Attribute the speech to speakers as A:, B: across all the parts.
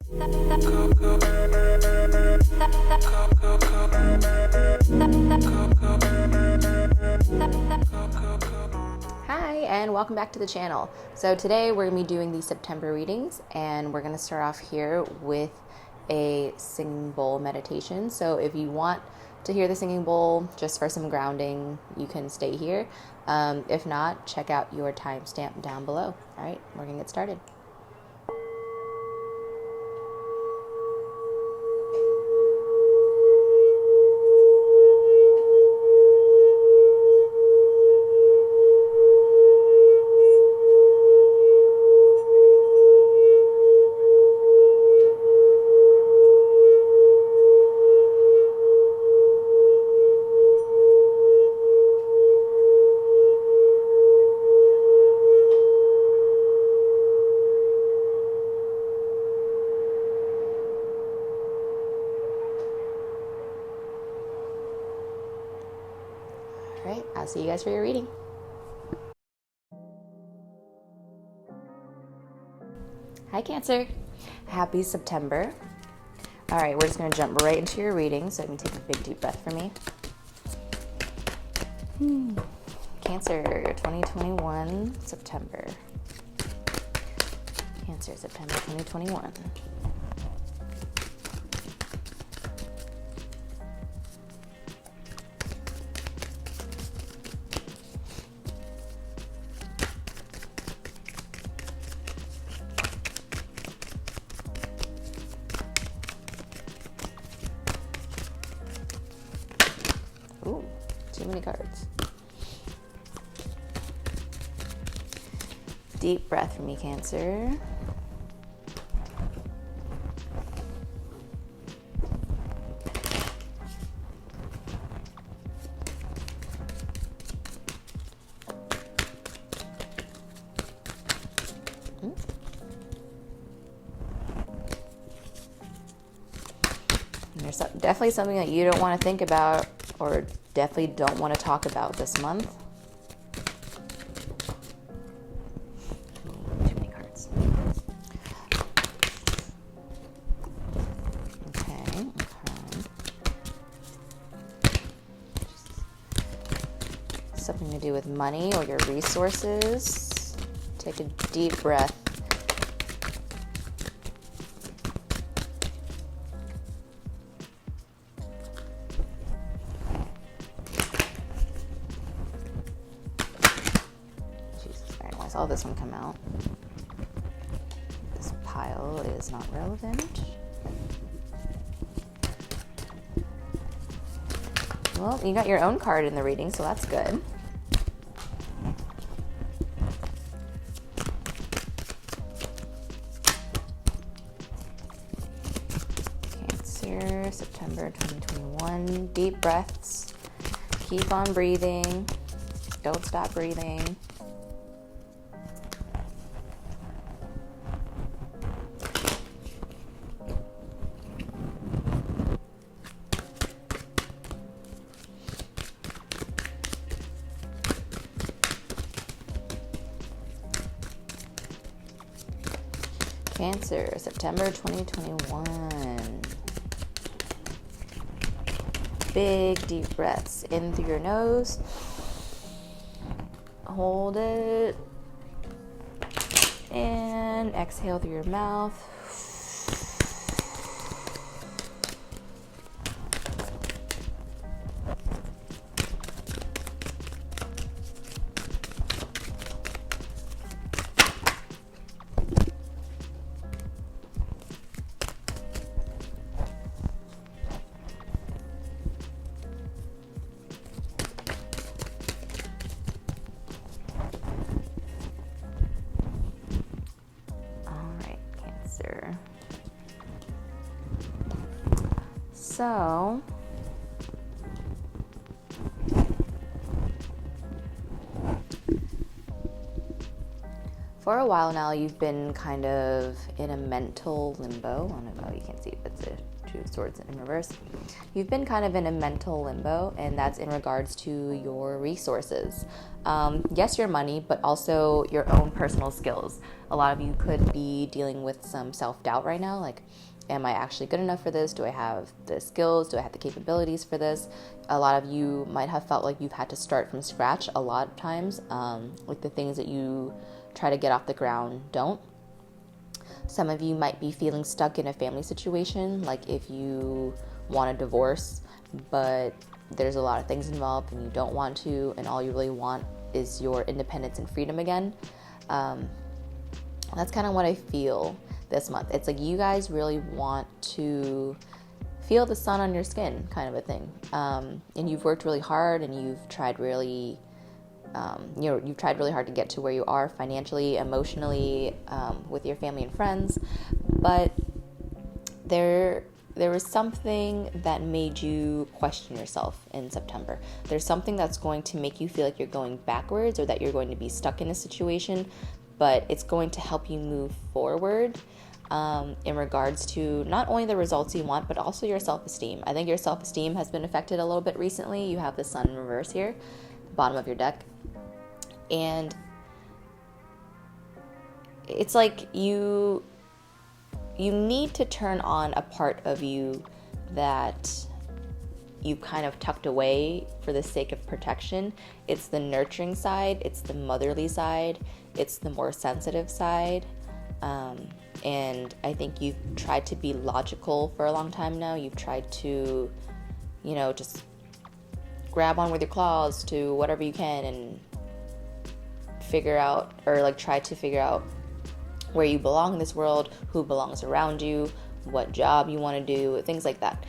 A: Hi, and welcome back to the channel. So today we're going to be doing the September readings, and we're going to start off here with a singing bowl meditation. So if you want to hear the singing bowl just for some grounding, you can stay here. If not, check out your timestamp down below. All right, we're going to get started. All right, I'll see you guys for your reading. Hi, Cancer. Happy September. All right, we're just going to jump right into your reading. So let me take a big deep breath for me. Cancer, 2021, September. Cancer, September 2021. Ooh, too many cards. Deep breath for me, Cancer. There's definitely something that you don't want to think about, or definitely don't want to talk about this month. Too many cards. Okay. Something to do with money or your resources. Take a deep breath. Why saw this one come out? This pile is not relevant. Well, you got your own card in the reading, so that's good. Cancer, September 2021. Deep breaths. Keep on breathing. Don't stop breathing. Cancer, September 2021. Big deep breaths in through your nose. Hold it. And exhale through your mouth. So, For a while now, you've been kind of in a mental limbo. I don't know, you can't see it, but it's a two of swords in reverse. You've been kind of in a mental limbo, and that's in regards to your resources. Yes, your money, but also your own personal skills. A lot of you could be dealing with some self-doubt right now, like, am I actually good enough for this? Do I have the skills? Do I have the capabilities for this? A lot of you might have felt like you've had to start from scratch a lot of times, like the things that you try to get off the ground don't. Some of you might be feeling stuck in a family situation, like if you want a divorce, but there's a lot of things involved and you don't want to, and all you really want is your independence and freedom again. That's kind of what I feel this month. It's like you guys really want to feel the sun on your skin, kind of a thing. And you've worked really hard, and you've tried really you've tried really hard to get to where you are financially, emotionally, with your family and friends, but there was something that made you question yourself in September. There's something that's going to make you feel like you're going backwards, or that you're going to be stuck in a situation, but it's going to help you move forward in regards to not only the results you want, but also your self-esteem. I think your self-esteem has been affected a little bit recently. You have the sun in reverse here, bottom of your deck. And it's like you need to turn on a part of you that you kind of tucked away for the sake of protection. It's the nurturing side, it's the motherly side, it's the more sensitive side. And I think you've tried to be logical for a long time now. You've tried to, just grab on with your claws to whatever you can and figure out, or try to figure out where you belong in this world, who belongs around you, what job you want to do, things like that.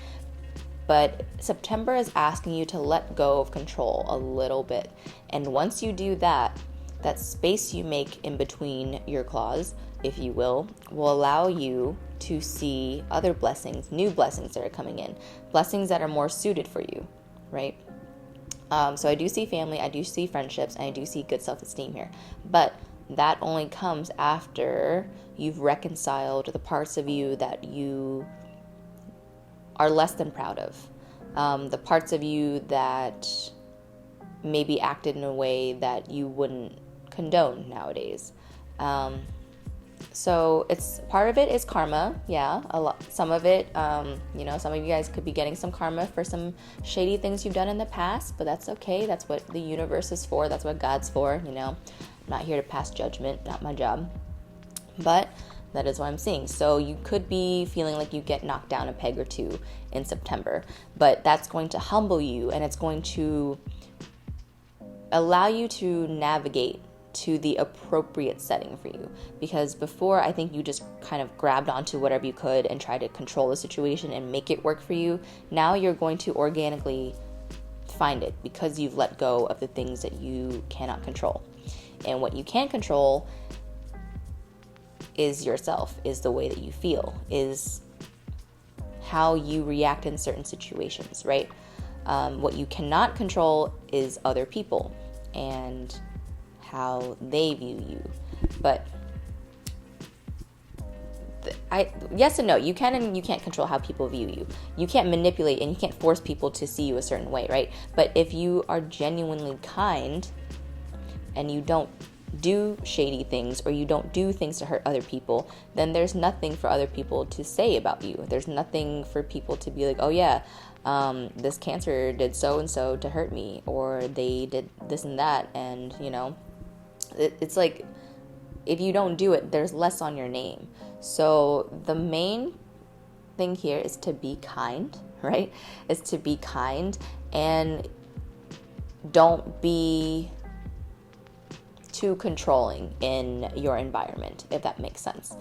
A: But September is asking you to let go of control a little bit. And once you do that, that space you make in between your claws, if you will allow you to see other blessings, new blessings that are coming in, blessings that are more suited for you, right? So I do see family, I do see friendships, and I do see good self-esteem here. But that only comes after you've reconciled the parts of you that you are less than proud of. The parts of you that maybe acted in a way that you wouldn't condone nowadays. So it's part of it is karma, yeah. Some of it, some of you guys could be getting some karma for some shady things you've done in the past, but that's okay. That's what the universe is for. That's what God's for. I'm not here to pass judgment, not my job. But that is what I'm seeing. So you could be feeling like you get knocked down a peg or two in September, but that's going to humble you, and it's going to allow you to navigate to the appropriate setting for you. Because before, I think you just kind of grabbed onto whatever you could and tried to control the situation and make it work for you. Now you're going to organically find it, because you've let go of the things that you cannot control. And what you can control is yourself, is the way that you feel, is how you react in certain situations, right? What you cannot control is other people and how they view you. But yes and no. You can and you can't control how people view you. You can't manipulate and you can't force people to see you a certain way, right? But if you are genuinely kind and you don't do shady things, or you don't do things to hurt other people, then there's nothing for other people to say about you. There's nothing for people to be like, oh yeah, this Cancer did so and so to hurt me, or they did this and that, and it's like, if you don't do it, there's less on your name. So the main thing here is to be kind, right? Is to be kind, and don't be too controlling in your environment, if that makes sense.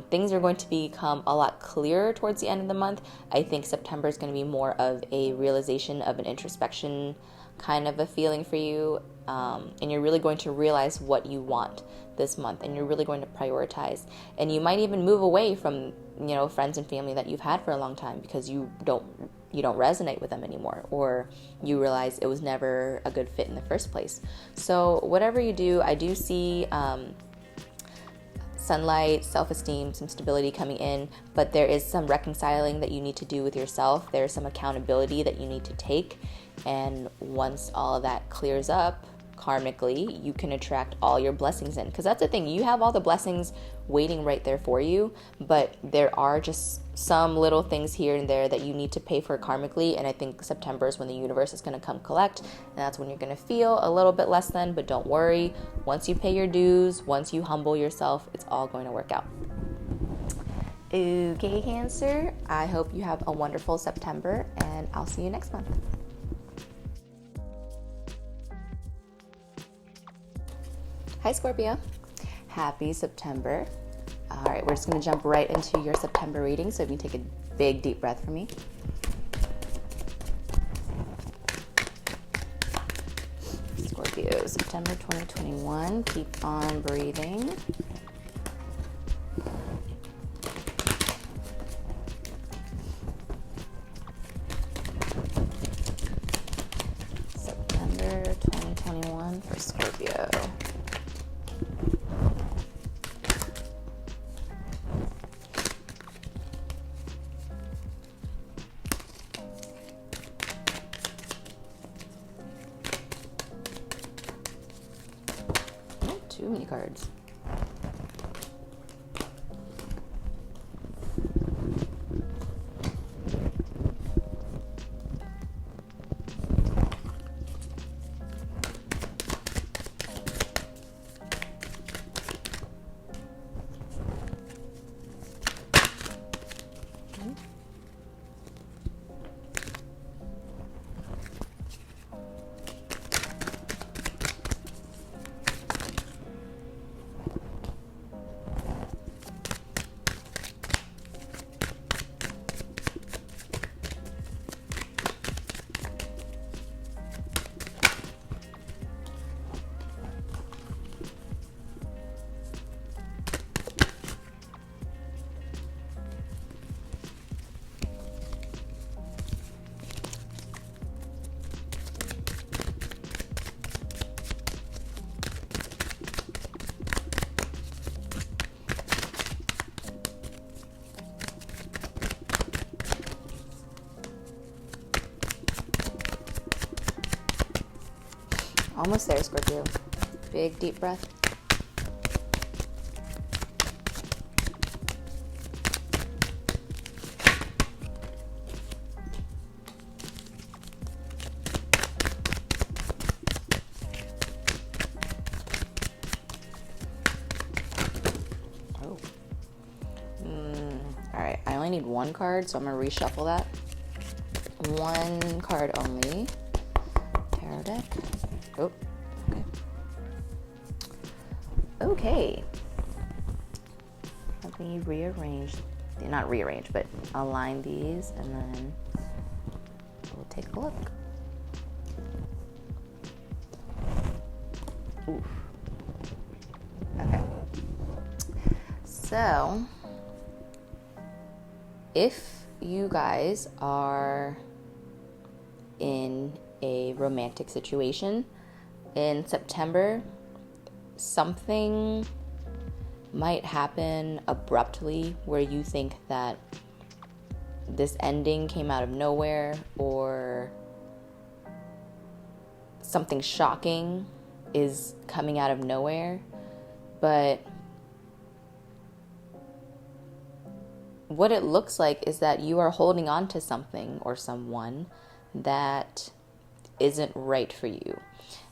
A: Things are going to become a lot clearer towards the end of the month. I think September is going to be more of a realization of an introspection kind of a feeling for you, and you're really going to realize what you want this month, and you're really going to prioritize. And you might even move away from friends and family that you've had for a long time, because you don't resonate with them anymore, or you realize it was never a good fit in the first place. So whatever you do, I do see sunlight, self-esteem, some stability coming in, but there is some reconciling that you need to do with yourself. There's some accountability that you need to take. And once all of that clears up karmically, you can attract all your blessings in. Because that's the thing, you have all the blessings waiting right there for you, but there are just some little things here and there that you need to pay for karmically. And I think September is when the universe is going to come collect, and that's when you're going to feel a little bit less than. But don't worry, once you pay your dues, once you humble yourself, it's all going to work out. Okay, Cancer, I hope you have a wonderful September, and I'll see you next month. Hi, Scorpio. Happy September. All right, we're just going to jump right into your September reading. So if you take a big, deep breath for me. Scorpio, September 2021. Keep on breathing. September 2021 for Scorpio. Too many cards. Almost there, Scorpio. Big, deep breath. Oh. All right, I only need one card, so I'm going to reshuffle that. One card only. Tarot deck. Oh, okay. Okay. Let me rearrange, not rearrange, but align these, and then we'll take a look. Oof. Okay. So, if you guys are in a romantic situation in September, something might happen abruptly where you think that this ending came out of nowhere, or something shocking is coming out of nowhere. But what it looks like is that you are holding on to something or someone that isn't right for you.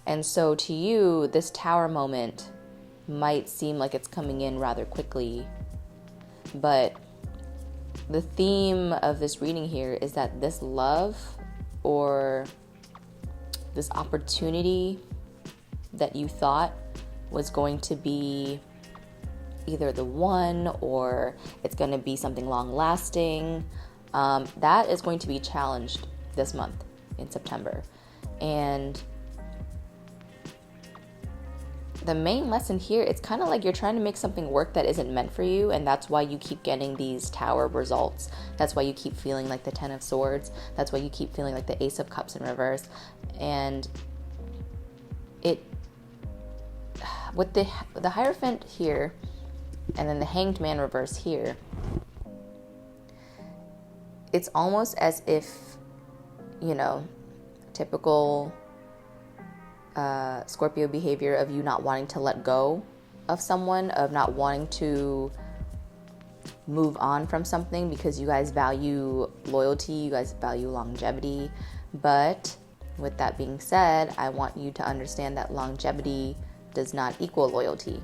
A: And so to you, this tower moment might seem like it's coming in rather quickly, but the theme of this reading here is that this love or this opportunity that you thought was going to be either the one or it's going to be something long lasting, that is going to be challenged this month in September. And the main lesson here, it's kind of like you're trying to make something work that isn't meant for you, and that's why you keep getting these tower results. That's why you keep feeling like the Ten of Swords. That's why you keep feeling like the Ace of Cups in reverse. And it, with the Hierophant here, And then the Hanged Man reverse here. It's almost as if, typical Scorpio behavior of you not wanting to let go of someone, of not wanting to move on from something because you guys value loyalty, you guys value longevity. But with that being said, I want you to understand that longevity does not equal loyalty,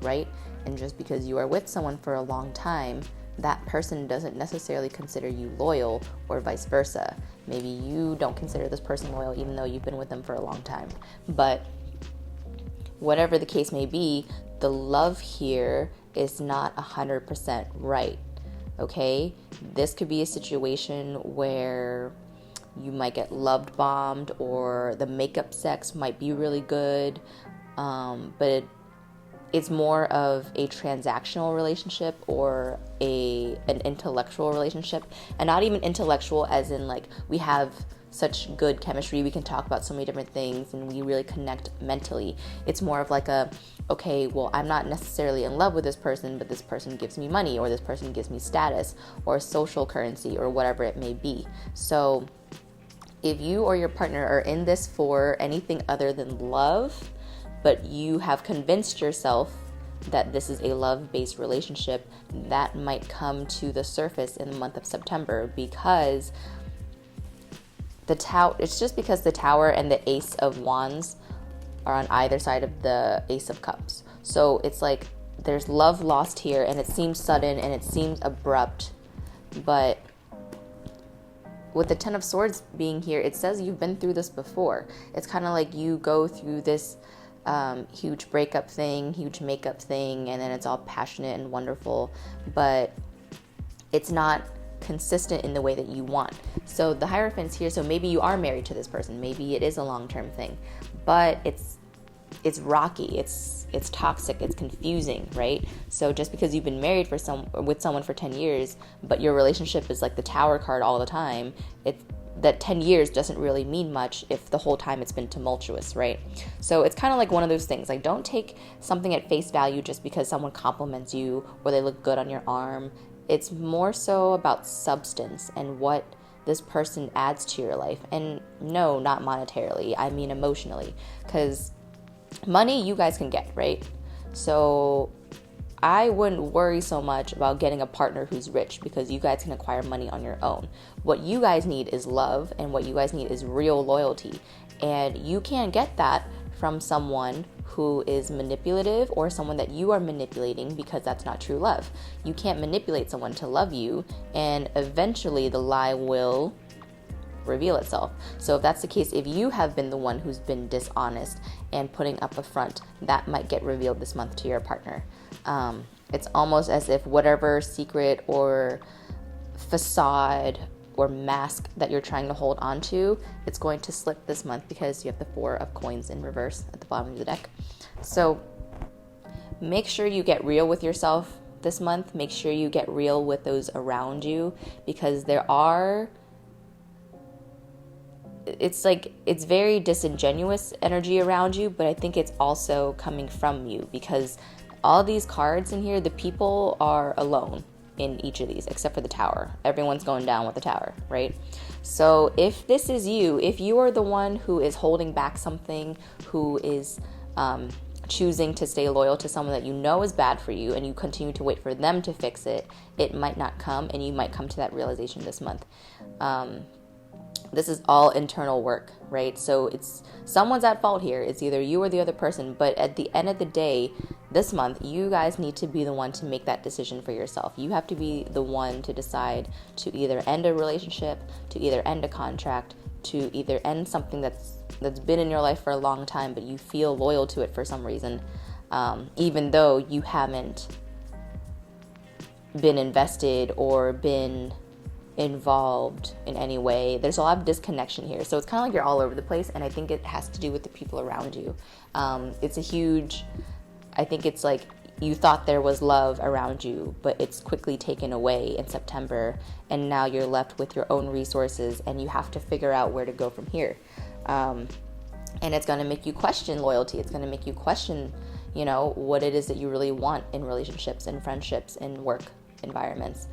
A: right? And just because you are with someone for a long time, that person doesn't necessarily consider you loyal, or vice versa. Maybe you don't consider this person loyal even though you've been with them for a long time. But whatever the case may be, the love here is not 100% right, okay? This could be a situation where you might get loved bombed, or the makeup sex might be really good, but it's more of a transactional relationship or an intellectual relationship. And not even intellectual as in like we have such good chemistry, we can talk about so many different things and we really connect mentally. It's more of like okay, well, I'm not necessarily in love with this person, but this person gives me money, or this person gives me status or social currency or whatever it may be. So if you or your partner are in this for anything other than love, but you have convinced yourself that this is a love-based relationship, that might come to the surface in the month of September, because it's just because the Tower and the Ace of Wands are on either side of the Ace of Cups. So it's like there's love lost here, and it seems sudden and it seems abrupt. But with the Ten of Swords being here, it says you've been through this before. It's kind of like you go through this huge breakup thing, huge makeup thing, and then it's all passionate and wonderful, but it's not consistent in the way that you want. So the Hierophant's here, so maybe you are married to this person, maybe it is a long-term thing, but it's rocky, it's toxic, it's confusing, right? So just because you've been married with someone for 10 years, but your relationship is like the Tower card all the time, that 10 years doesn't really mean much if the whole time it's been tumultuous, right? So it's kind of like one of those things, like don't take something at face value just because someone compliments you or they look good on your arm. It's more so about substance and what this person adds to your life. And no, not monetarily, I mean emotionally, because money you guys can get, right? So I wouldn't worry so much about getting a partner who's rich, because you guys can acquire money on your own. What you guys need is love, and what you guys need is real loyalty. And you can't get that from someone who is manipulative or someone that you are manipulating, because that's not true love. You can't manipulate someone to love you, and eventually the lie will reveal itself. So if that's the case, if you have been the one who's been dishonest and putting up a front, that might get revealed this month to your partner. It's almost as if whatever secret or facade or mask that you're trying to hold on to, it's going to slip this month, because you have the Four of Coins in reverse at the bottom of the deck. So make sure you get real with yourself this month. Make sure you get real with those around you, because it's very disingenuous energy around you, but I think it's also coming from you, because all these cards in here, the people are alone in each of these, except for the Tower. Everyone's going down with the Tower, right? So if this is you, if you are the one who is holding back something, who is choosing to stay loyal to someone that you know is bad for you, and you continue to wait for them to fix it, it might not come, and you might come to that realization this month. This is all internal work, right? So it's someone's at fault here. It's either you or the other person. But at the end of the day, this month, you guys need to be the one to make that decision for yourself. You have to be the one to decide to either end a relationship, to either end a contract, to either end something that's been in your life for a long time, but you feel loyal to it for some reason, even though you haven't been invested or been involved in any way. There's a lot of disconnection here, so it's kind of like you're all over the place, and I think it has to do with the people around you. I think it's like you thought there was love around you, but it's quickly taken away in September, and now you're left with your own resources, and you have to figure out where to go from here. And it's going to make you question loyalty. It's going to make you question you know, what it is that you really want in relationships and friendships and work environments.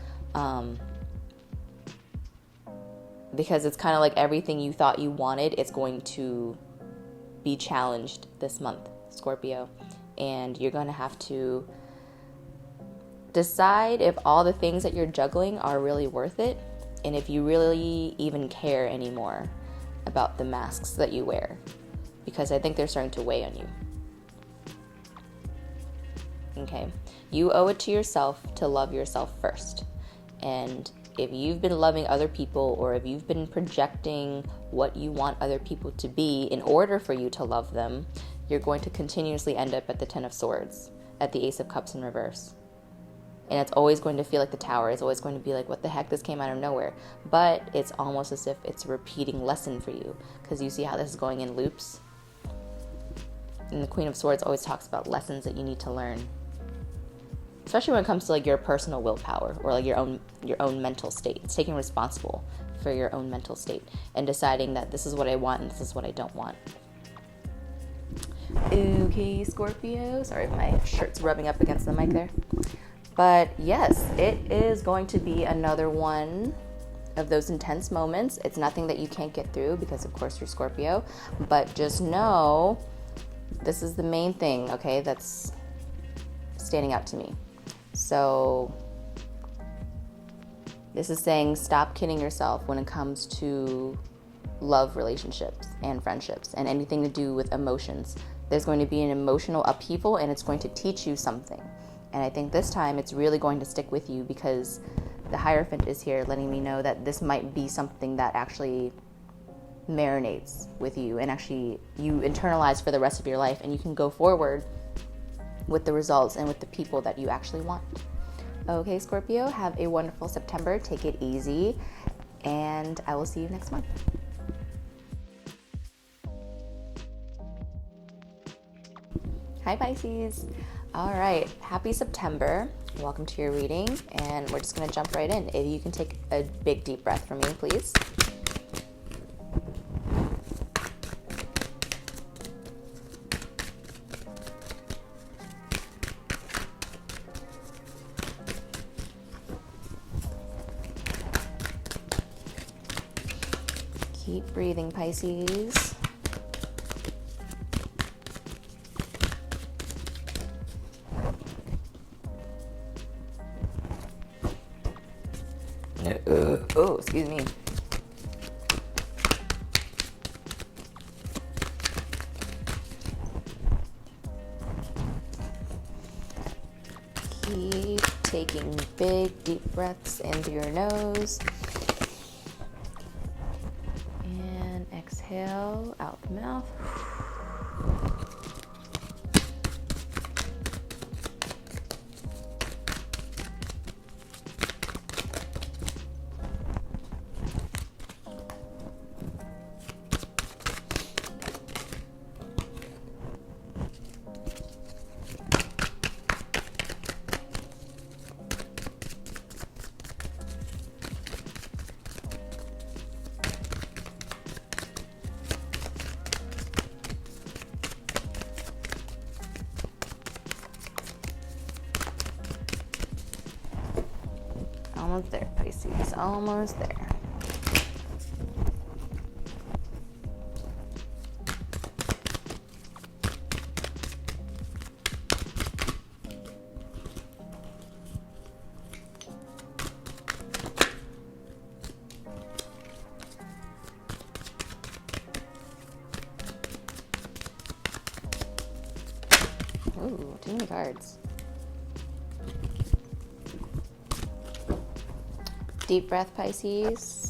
A: Because it's kind of like everything you thought you wanted, it's going to be challenged this month, Scorpio. And you're going to have to decide if all the things that you're juggling are really worth it, and if you really even care anymore about the masks that you wear, because I think they're starting to weigh on you. Okay, you owe it to yourself to love yourself first. And if you've been loving other people, or if you've been projecting what you want other people to be in order for you to love them, you're going to continuously end up at the Ten of Swords, at the Ace of Cups in reverse. And it's always going to feel like the Tower. It's always going to be like, what the heck, this came out of nowhere. But it's almost as if it's a repeating lesson for you, because you see how this is going in loops. And the Queen of Swords always talks about lessons that you need to learn, especially when it comes to like your personal willpower, or like your own mental state. It's taking responsible for your own mental state and deciding that this is what I want and this is what I don't want. Okay, Scorpio. Sorry, my shirt's rubbing up against the mic there. But yes, it is going to be another one of those intense moments. It's nothing that you can't get through, because of course you're Scorpio. But just know, this is the main thing, okay, that's standing out to me. So this is saying stop kidding yourself when it comes to love relationships and friendships and anything to do with emotions. There's going to be an emotional upheaval, and it's going to teach you something. And I think this time it's really going to stick with you, because the Hierophant is here letting me know that this might be something that actually marinates with you, and actually you internalize for the rest of your life, and you can go forward with the results and with the people that you actually want. Okay, Scorpio, have a wonderful September. Take it easy, and I will see you next month. Hi, Pisces. All right, happy September. Welcome to your reading, and we're just going to jump right in. If you can take a big deep breath for me, please. Keep breathing, Pisces. Oh, excuse me. Keep taking big, deep breaths in through your nose. And exhale out the mouth. Almost there, Pisces. Almost there. Ooh, too many cards. Deep breath, Pisces.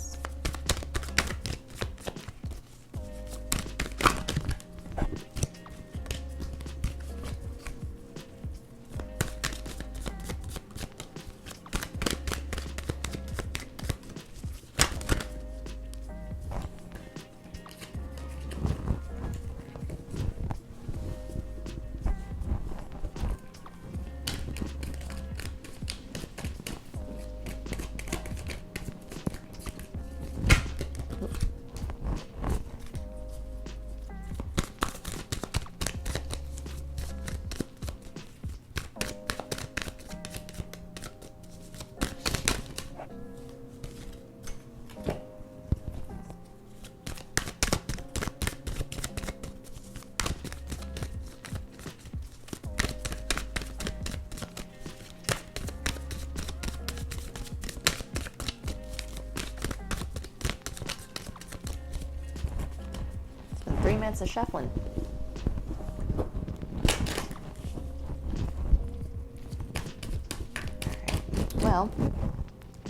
A: 3 minutes of shuffling. Alright, well,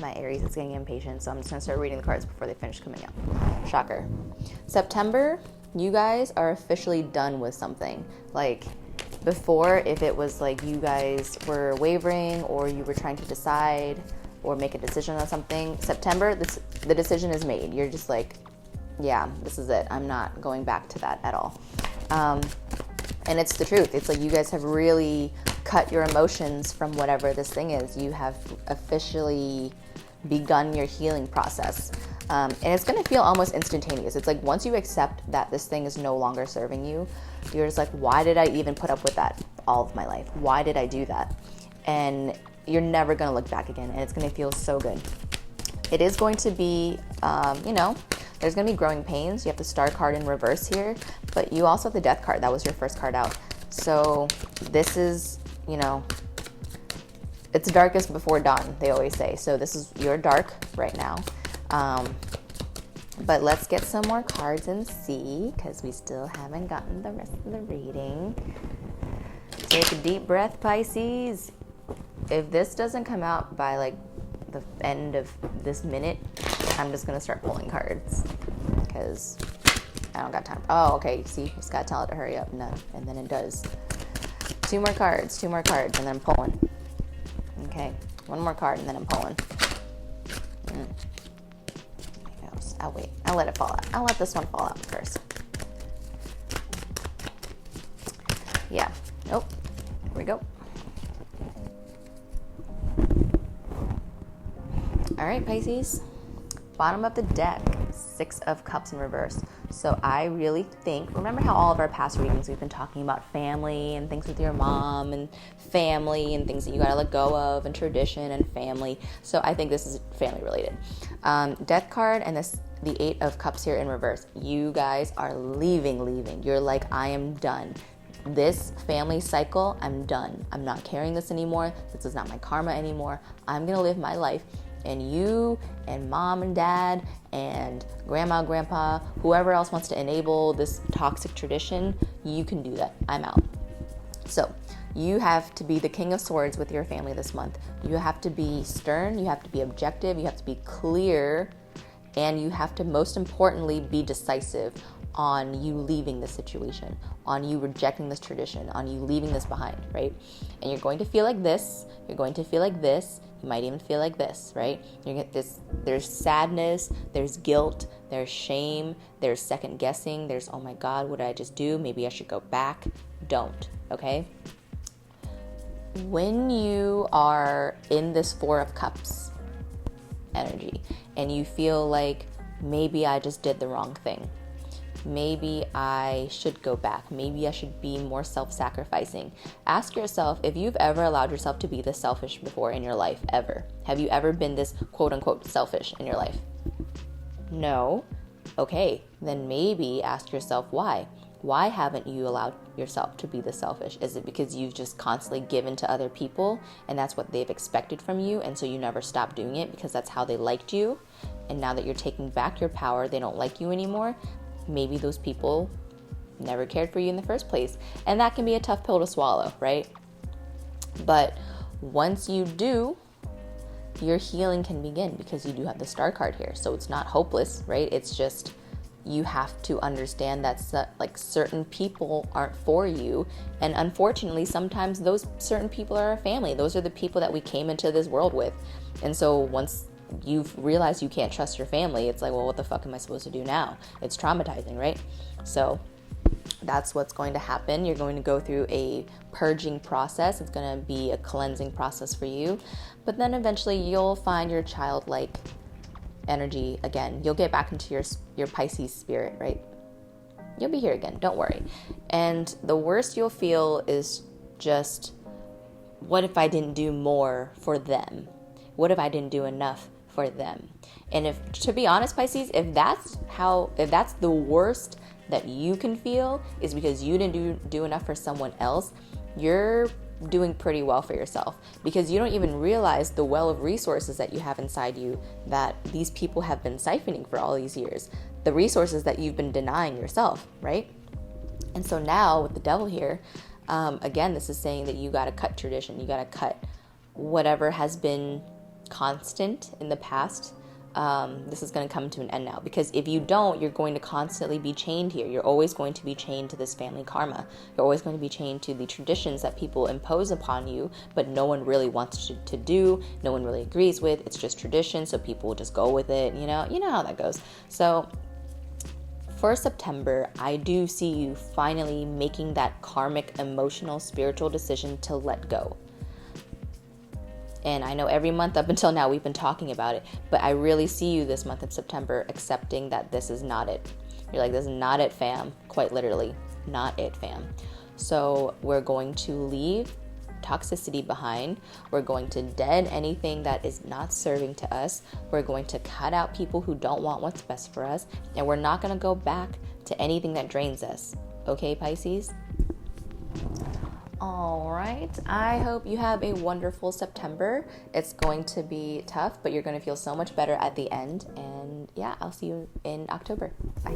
A: my Aries is getting impatient, so I'm just going to start reading the cards before they finish coming out. Shocker. September, you guys are officially done with something. Like, before, if it was like you guys were wavering or you were trying to decide or make a decision on something, September, the decision is made. You're just like, yeah, this is it. I'm not going back to that at all. And it's the truth. It's like you guys have really cut your emotions from whatever this thing is. You have officially begun your healing process. And it's going to feel almost instantaneous. It's like once you accept that this thing is no longer serving you, you're just like, why did I even put up with that all of my life? Why did I do that? And you're never going to look back again. And it's going to feel so good. It is going to be, there's going to be growing pains. You have the Star card in reverse here, but you also have the Death card. That was your first card out. So this is, it's darkest before dawn, they always say. So this is your dark right now. But let's get some more cards and see, because we still haven't gotten the rest of the reading. Take a deep breath, Pisces. If this doesn't come out by like the end of this minute, I'm just going to start pulling cards because I don't got time. Oh, okay. See, just got to tell it to hurry up. No, and then it does. 2 more cards, and then I'm pulling. Okay, 1 more card, and then I'm pulling. I'll wait. I'll let it fall out. I'll let this one fall out first. Yeah. Nope. Here we go. All right, Pisces. Bottom of the deck, 6 of Cups in reverse. So I really think, remember how all of our past readings we've been talking about family and things with your mom and family and things that you got to let go of and tradition and family. So I think this is family related. Death card and the 8 of Cups here in reverse. You guys are leaving. You're like, I am done. This family cycle, I'm done. I'm not carrying this anymore. This is not my karma anymore. I'm going to live my life. And you and mom and dad and grandma, grandpa, whoever else wants to enable this toxic tradition, you can do that. I'm out. So you have to be the King of Swords with your family this month. You have to be stern. You have to be objective. You have to be clear. And you have to, most importantly, be decisive on you leaving this situation, on you rejecting this tradition, on you leaving this behind, right? And you're going to feel like this. You're going to feel like this. You might even feel like this, right? There's sadness, there's guilt, there's shame, there's second guessing, there's, oh my God, what did I just do? Maybe I should go back. Don't, okay? When you are in this 4 of Cups energy and you feel like maybe I just did the wrong thing, maybe I should go back, maybe I should be more self-sacrificing, ask yourself if you've ever allowed yourself to be this selfish before in your life, ever. Have you ever been this quote-unquote selfish in your life? No? Okay, then maybe ask yourself why. Why haven't you allowed yourself to be this selfish? Is it because you've just constantly given to other people and that's what they've expected from you, and so you never stopped doing it because that's how they liked you, and now that you're taking back your power, they don't like you anymore? Maybe those people never cared for you in the first place. And that can be a tough pill to swallow, right? But once you do, your healing can begin because you do have the Star card here. So it's not hopeless, right? It's just you have to understand that certain people aren't for you. And unfortunately, sometimes those certain people are our family. Those are the people that we came into this world with. And so once you've realized you can't trust your family, it's like, well, what the fuck am I supposed to do now? It's traumatizing, right? So that's what's going to happen. You're going to go through a purging process. It's going to be a cleansing process for you. But then eventually you'll find your childlike energy again. You'll get back into your Pisces spirit, right? You'll be here again. Don't worry. And the worst you'll feel is just, what if I didn't do more for them? What if I didn't do enough for them? And if, to be honest, Pisces, if that's the worst that you can feel is because you didn't do enough for someone else, you're doing pretty well for yourself, because you don't even realize the well of resources that you have inside you that these people have been siphoning for all these years, the resources that you've been denying yourself, right? And so now with the devil here, again, this is saying that you got to cut tradition. You got to cut whatever has been constant in the past. This is going to come to an end now, because if you don't, you're going to constantly be chained here. You're always going to be chained to this family karma. You're always going to be chained to the traditions that people impose upon you, but no one really wants to do, no one really agrees with. It's just tradition, so people will just go with it. You know how that goes. So for September, I do see you finally making that karmic, emotional, spiritual decision to let go. And I know every month up until now we've been talking about it, but I really see you this month of September accepting that this is not it. You're like, this is not it, fam. Quite literally, not it, fam. So we're going to leave toxicity behind. We're going to dead anything that is not serving to us. We're going to cut out people who don't want what's best for us. And we're not going to go back to anything that drains us. Okay, Pisces? All right. I hope you have a wonderful September. It's going to be tough, but you're going to feel so much better at the end. And yeah, I'll see you in October. Bye.